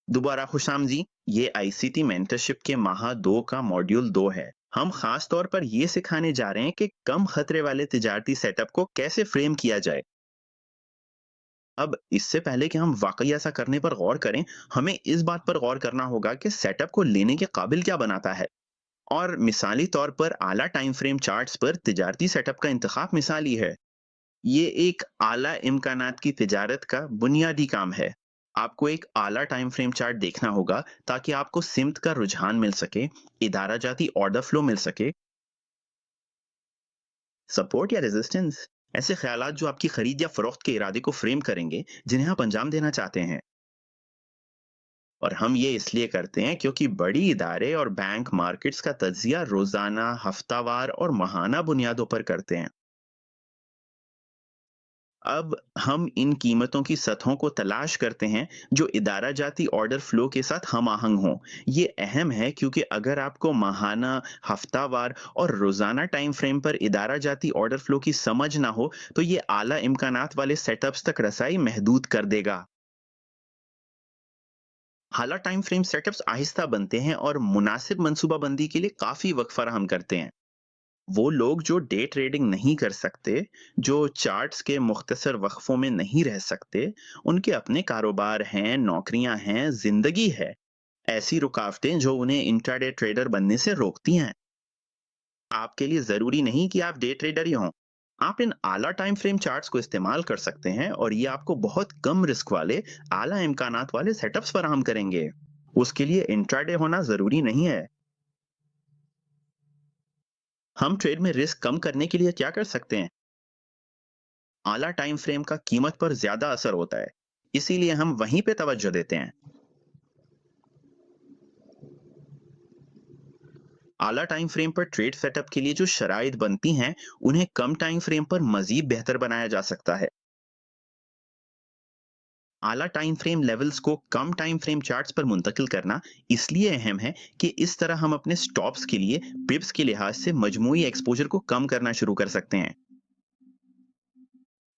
दोबारा खुशामदी। ये ICT mentorship के माह 2 का मॉड्यूल 2 है। हम खास तौर पर ये सिखाने जा रहे हैं कि कम खतरे वाले तिजारती सेटअप को कैसे फ्रेम किया जाए। अब इससे पहले कि हम वाकई ऐसा करने पर गौर करें, हमें इस बात पर गौर करना होगा कि सेटअप को लेने के काबिल क्या बनाता है। और मिसाली तौर पर आला टाइम फ्रेम चार्ट्स पर तिजारती सेटअप का इंतखाब मिसाली है। ये एक आला इम्कानात की तिजारत का बुनियादी काम है। आपको एक आला टाइम फ्रेम चार्ट देखना होगा ताकि आपको सिमत का रुझान मिल सके, इदारा जाती ऑर्डर फ्लो मिल सके, सपोर्ट या रेजिस्टेंस, ऐसे ख्यालात जो आपकी खरीद या फरोख्त के इरादे को फ्रेम करेंगे, जिन्हें आप अंजाम देना चाहते हैं। और हम ये इसलिए करते हैं क्योंकि बड़ी इदारे और बैंक मार्केट्स का तज्जिया रोजाना, हफ्तावार और माहाना बुनियादों पर करते हैं। अब हम इन कीमतों की सतहों को तलाश करते हैं जो इदारा जाती ऑर्डर फ्लो के साथ हम आहंग हों। ये अहम है क्योंकि अगर आपको माहाना, हफ्तावार और रोजाना टाइम फ्रेम पर इदारा जाती ऑर्डर फ्लो की समझ ना हो, तो ये आला इम्कानात वाले सेटअप्स तक रसाई महदूद कर देगा। हाला टाइम फ्रेम सेटअप्स आहिस्ता बनते हैं और मुनासिब मनसूबाबंदी के लिए काफ़ी वक्त फराहम करते हैं। वो लोग जो डे ट्रेडिंग नहीं कर सकते, जो चार्ट्स के मुख्तसर वक्फों में नहीं रह सकते, उनके अपने कारोबार हैं, नौकरियां हैं, जिंदगी है। ऐसी रुकावटें जो उन्हें इंट्राडे ट्रेडर बनने से रोकती हैं। आपके लिए ज़रूरी नहीं कि आप डे ट्रेडर ही हों। आप इन आला टाइम फ्रेम चार्ट्स को इस्तेमाल कर सकते हैं और ये आपको बहुत कम रिस्क वाले, आला इम्कानात वाले सेटअप्स फराहम करेंगे। उसके लिए इंट्राडे होना ज़रूरी नहीं है। हम ट्रेड में रिस्क कम करने के लिए क्या कर सकते हैं? आला टाइम फ्रेम का कीमत पर ज़्यादा असर होता है, इसीलिए हम वहीं पे तवज्जो देते हैं। आला टाइम फ्रेम पर ट्रेड सेटअप के लिए जो शराइत बनती हैं, उन्हें कम टाइम फ्रेम पर मज़ीद बेहतर बनाया जा सकता है। आला टाइम फ्रेम लेवल्स को कम टाइम फ्रेम चार्ट्स पर मुंतकिल करना इसलिए अहम है कि इस तरह हम अपने स्टॉप्स के लिए पिप्स के लिहाज से मजमूई एक्सपोजर को कम करना शुरू कर सकते हैं।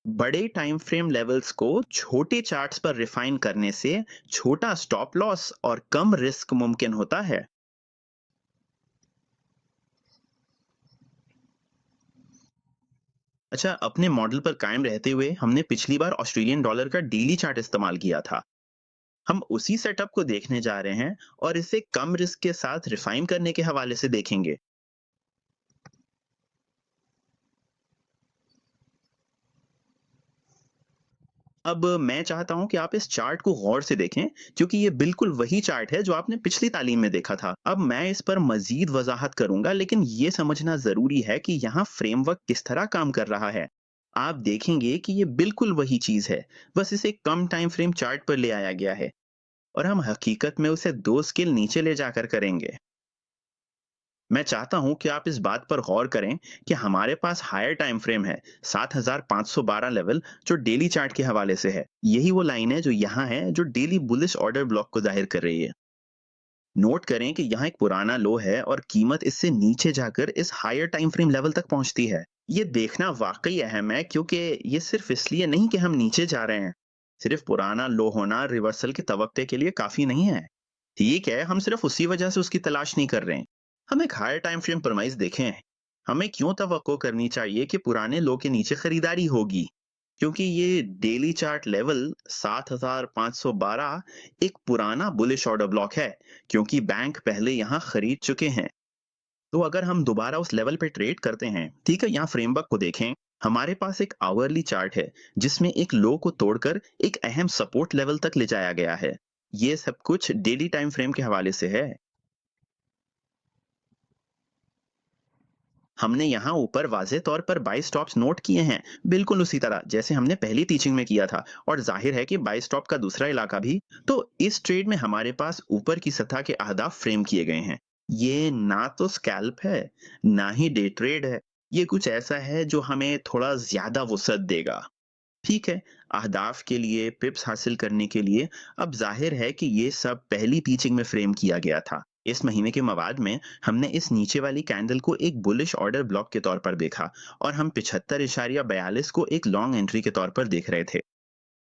बड़े टाइम फ्रेम लेवल्स को छोटे चार्ट्स पर रिफाइन करने से छोटा स्टॉप लॉस और कम रिस्क मुमकिन होता है। अच्छा, अपने मॉडल पर कायम रहते हुए हमने पिछली बार ऑस्ट्रेलियन डॉलर का डेली चार्ट इस्तेमाल किया था। हम उसी सेटअप को देखने जा रहे हैं और इसे कम रिस्क के साथ रिफाइन करने के हवाले से देखेंगे। अब मैं चाहता हूं कि आप इस चार्ट को गौर से देखें, क्योंकि ये बिल्कुल वही चार्ट है जो आपने पिछली तालीम में देखा था। अब मैं इस पर मजीद वजाहत करूंगा, लेकिन ये समझना जरूरी है कि यहाँ फ्रेमवर्क किस तरह काम कर रहा है। आप देखेंगे कि ये बिल्कुल वही चीज है, बस इसे कम टाइम फ्रेम चार्ट पर ले आया गया है और हम हकीकत में उसे 2 स्केल नीचे ले जाकर करेंगे। मैं चाहता हूं कि आप इस बात पर गौर करें कि हमारे पास हायर टाइम फ्रेम है, 7512 लेवल, जो डेली चार्ट के हवाले से है। यही वो लाइन है जो यहाँ है, जो डेली बुलिश ऑर्डर ब्लॉक को जाहिर कर रही है। नोट करें कि यहाँ एक पुराना लो है और कीमत इससे नीचे जाकर इस हायर टाइम फ्रेम लेवल तक पहुंचती है। ये देखना वाकई अहम है क्योंकि ये सिर्फ इसलिए नहीं कि हम नीचे जा रहे हैं। सिर्फ पुराना लो होना रिवर्सल के तवक्के के लिए काफी नहीं है। ठीक है, हम सिर्फ उसी वजह से उसकी तलाश नहीं कर रहे हैं। हम एक हायर टाइम फ्रेम परमाइज देखें। हमें क्यों तवक्को करनी चाहिए कि पुराने लो के नीचे खरीदारी होगी? क्योंकि ये डेली चार्ट लेवल 7512 एक पुराना बुलिश ऑर्डर ब्लॉक है, क्योंकि बैंक पहले यहाँ खरीद चुके हैं। तो अगर हम दोबारा उस लेवल पे ट्रेड करते हैं, ठीक है, यहाँ फ्रेमवर्क को देखें। हमारे पास एक आवरली चार्ट है जिसमें एक लो को तोड़कर एक अहम सपोर्ट लेवल तक ले जाया गया है। ये सब कुछ डेली टाइम फ्रेम के हवाले से है। हमने यहाँ ऊपर वाज़ेह तौर पर 22 स्टॉप्स नोट किए हैं, बिल्कुल उसी तरह जैसे हमने पहली टीचिंग में किया था, और ज़ाहिर है कि 22 स्टॉप का दूसरा इलाका भी। तो इस ट्रेड में हमारे पास ऊपर की सतह के अहदाफ फ्रेम किए गए हैं। ये ना तो स्कैल्प है, ना ही डे ट्रेड है। ये कुछ ऐसा है जो हमें थोड़ा ज़्यादा वुसअत देगा। ठीक है, अहदाफ के लिए, पिप्स हासिल करने के लिए। अब ज़ाहिर है कि ये सब पहली पिचिंग में फ्रेम किया गया था। इस महीने के मवाद में हमने इस नीचे वाली कैंडल को एक बुलिश ऑर्डर ब्लॉक के तौर पर देखा और हम 75.42 को एक लॉन्ग एंट्री के तौर पर देख रहे थे।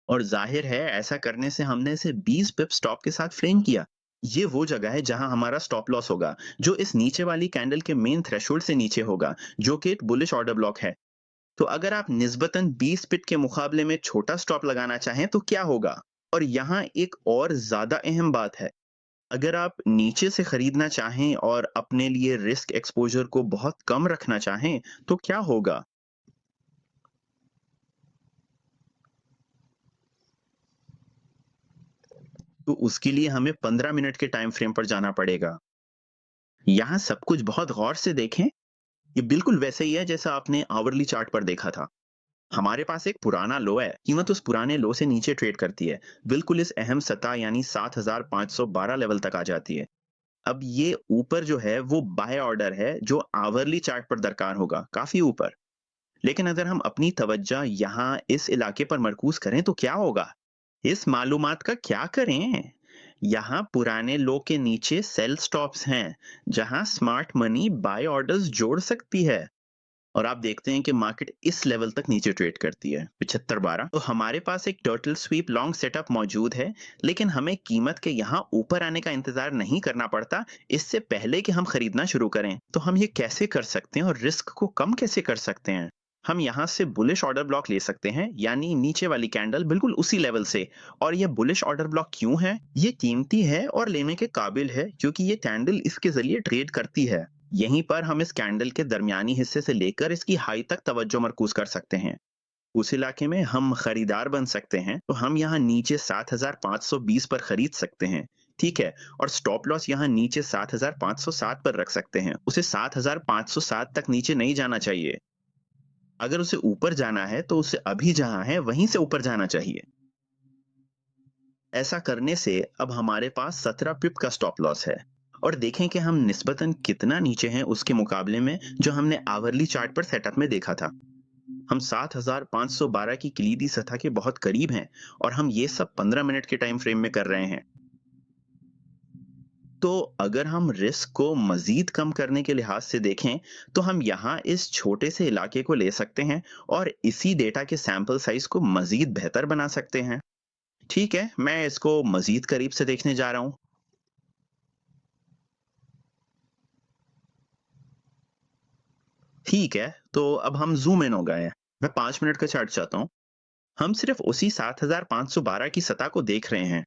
और ज़ाहिर है ऐसा करने से हमने इसे 20 पिप स्टॉप के साथ फ्रेम किया। ये वो जगह है जहां हमारा स्टॉप लॉस होगा, जो इस नीचे वाली कैंडल के मेन थ्रेशोल्ड से नीचे होगा, जो कि एक बुलिश ऑर्डर ब्लॉक है। तो अगर आप निस्बतन 20 पिप के मुकाबले में छोटा स्टॉप लगाना चाहें तो क्या होगा? और यहाँ एक और ज़्यादा अहम बात है, अगर आप नीचे से खरीदना चाहें और अपने लिए रिस्क एक्सपोज़र को बहुत कम रखना चाहें, तो क्या होगा? तो उसके लिए हमें 15 मिनट के टाइम फ्रेम पर जाना पड़ेगा। यहाँ सब कुछ बहुत गौर से देखें, ये बिल्कुल वैसे ही है जैसा आपने आवरली चार्ट पर देखा था। हमारे पास एक पुराना लो है, कीमत उस पुराने लो से नीचे ट्रेड करती है, बिल्कुल इस अहम सतह यानी 7512 लेवल तक आ जाती है। अब ये ऊपर जो है वो बाय ऑर्डर है जो आवरली चार्ट पर दरकार होगा, काफ़ी ऊपर। लेकिन अगर हम अपनी तवज्जो यहाँ इस इलाके पर मरकूज़ करें तो क्या होगा? इस मालूमात का क्या करें? यहाँ पुराने लो के नीचे सेल स्टॉप्स हैं, जहाँ स्मार्ट मनी बाय ऑर्डर्स जोड़ सकती है। और आप देखते हैं कि मार्केट इस लेवल तक नीचे ट्रेड करती है 75-12। तो हमारे पास एक टर्टल स्वीप लॉन्ग सेटअप मौजूद है, लेकिन हमें कीमत के यहाँ ऊपर आने का इंतजार नहीं करना पड़ता इससे पहले कि हम खरीदना शुरू करें। तो हम ये कैसे कर सकते हैं और रिस्क को कम कैसे कर सकते हैं? हम यहाँ से बुलिश ऑर्डर ब्लॉक ले सकते हैं, यानी नीचे वाली कैंडल बिल्कुल उसी लेवल से। और ये बुलिश ऑर्डर ब्लॉक क्यों है? ये कीमती है और लेने के काबिल है क्योंकि ये कैंडल इसके जरिए ट्रेड करती है। यहीं पर हम इस कैंडल के दरमियानी हिस्से से लेकर इसकी हाई तक तवज्जो मरकूज कर सकते हैं। उस इलाके में हम खरीदार बन सकते हैं, तो हम यहाँ नीचे 7520 पर खरीद सकते हैं। ठीक है। और स्टॉप लॉस यहाँ नीचे 7507 पर रख सकते हैं, उसे 7507 तक नीचे नहीं जाना चाहिए। अगर उसे ऊपर जाना है तो उसे अभी जहां है वहीं से ऊपर जाना चाहिए। ऐसा करने से अब हमारे पास 17 पिप का स्टॉप लॉस है। और देखें कि हम निस्बतन कितना नीचे हैं उसके मुकाबले में जो हमने आवरली चार्ट पर सेटअप में देखा था। हम 7512 की कलीदी सतह के बहुत करीब हैं और हम ये सब 15 मिनट के टाइम फ्रेम में कर रहे हैं। तो अगर हम रिस्क को मजीद कम करने के लिहाज से देखें तो हम यहाँ इस छोटे से इलाके को ले सकते हैं और इसी डेटा के सैंपल साइज को मजीद बेहतर बना सकते हैं। ठीक है, मैं इसको मजीद करीब से देखने जा रहा हूँ। ठीक है, तो अब हम ज़ूम इन हो गए हैं। मैं 5 मिनट का चार्ट चाहता हूँ। हम सिर्फ़ उसी 7512 की सतह को देख रहे हैं।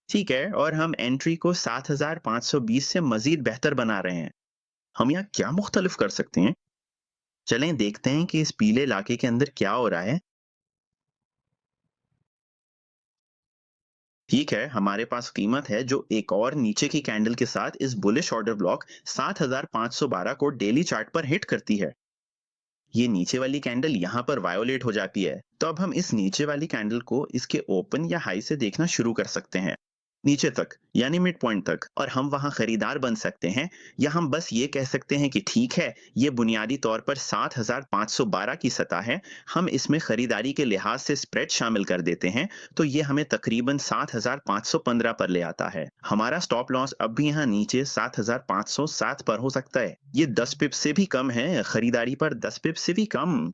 ठीक है, और हम एंट्री को 7520 से मज़ीद बेहतर बना रहे हैं। हम यहाँ क्या मुख्तलिफ कर सकते हैं? चलें देखते हैं कि इस पीले इलाके के अंदर क्या हो रहा है। ठीक है, हमारे पास कीमत है जो एक और नीचे की कैंडल के साथ इस बुलिश ऑर्डर ब्लॉक 7512 को डेली चार्ट पर हिट करती है। ये नीचे वाली कैंडल यहाँ पर वायोलेट हो जाती है, तो अब हम इस नीचे वाली कैंडल को इसके ओपन या हाई से देखना शुरू कर सकते हैं, नीचे तक यानी मिड पॉइंट तक, और हम वहां खरीदार बन सकते हैं। या हम बस ये कह सकते हैं कि ठीक है, ये बुनियादी तौर पर 7512 की सतह है। हम इसमें खरीदारी के लिहाज से स्प्रेड शामिल कर देते हैं, तो ये हमें तकरीबन 7515 पर ले आता है। हमारा स्टॉप लॉस अब भी यहाँ नीचे 7507 पर हो सकता है। ये 10 पिप से भी कम है, खरीदारी पर 10 पिप से भी कम।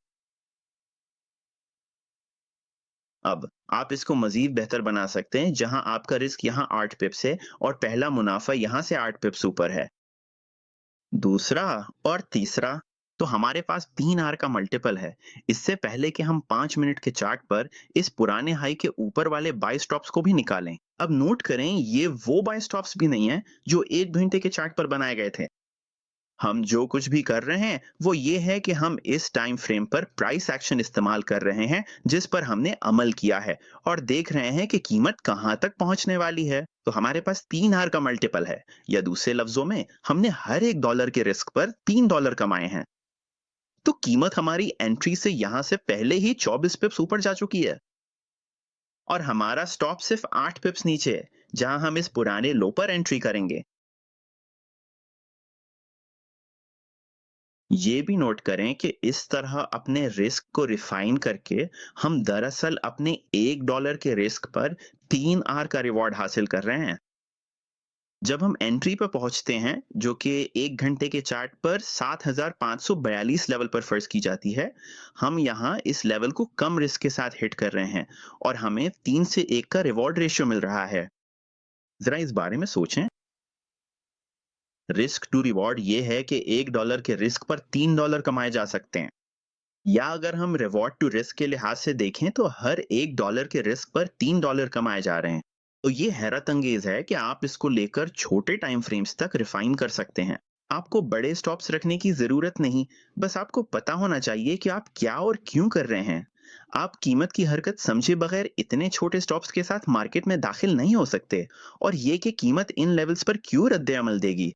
अब आप इसको मजीद बेहतर बना सकते हैं, जहां आपका रिस्क यहाँ 8 पिप्स है और पहला मुनाफा यहाँ से 8 पिप्स ऊपर है। दूसरा और तीसरा, तो हमारे पास 3 आर का मल्टीपल है। इससे पहले कि हम 5 मिनट के चार्ट पर इस पुराने हाई के ऊपर वाले बाय स्टॉप्स को भी निकालें। अब नोट करें, ये वो बाय स्टॉप्स भी नहीं है जो 1 घंटे के चार्ट पर बनाए गए थे। हम जो कुछ भी कर रहे हैं वो ये है कि हम इस टाइम फ्रेम पर प्राइस एक्शन इस्तेमाल कर रहे हैं जिस पर हमने अमल किया है, और देख रहे हैं कि कीमत कहां तक पहुंचने वाली है। तो हमारे पास 3 आर का मल्टीपल है, या दूसरे लफ्जों में हमने हर एक डॉलर के रिस्क पर $3 कमाए हैं। तो कीमत हमारी एंट्री से यहां से पहले ही 24 पिप्स ऊपर जा चुकी है, और हमारा स्टॉप सिर्फ 8 पिप्स नीचे है, जहां हम इस पुराने लो पर एंट्री करेंगे। ये भी नोट करें कि इस तरह अपने रिस्क को रिफाइन करके हम दरअसल अपने $1 के रिस्क पर 3 आर का रिवॉर्ड हासिल कर रहे हैं। जब हम एंट्री पर पहुंचते हैं, जो कि 1 घंटे के चार्ट पर 7542 लेवल पर फर्ज की जाती है, हम यहाँ इस लेवल को कम रिस्क के साथ हिट कर रहे हैं और हमें 3 से 1 का रिवॉर्ड रेशियो मिल रहा है। ज़रा इस बारे में सोचें। रिस्क टू रिवॉर्ड ये है कि $1 के रिस्क पर $3 कमाए जा सकते हैं। या अगर हम रिवॉर्ड टू रिस्क के लिहाज से देखें तो हर $1 के रिस्क पर $3 कमाए जा रहे हैं। तो ये हैरत अंगेज है कि आप इसको लेकर छोटे टाइम फ्रेम्स तक रिफाइन कर सकते हैं। आपको बड़े स्टॉप्स रखने की जरूरत नहीं, बस आपको पता होना चाहिए कि आप क्या और क्यों कर रहे हैं। आप कीमत की हरकत समझे बगैर इतने छोटे स्टॉप्स के साथ मार्केट में दाखिल नहीं हो सकते। और ये कि कीमत इन लेवल्स पर क्यों रद्द अमल देगी,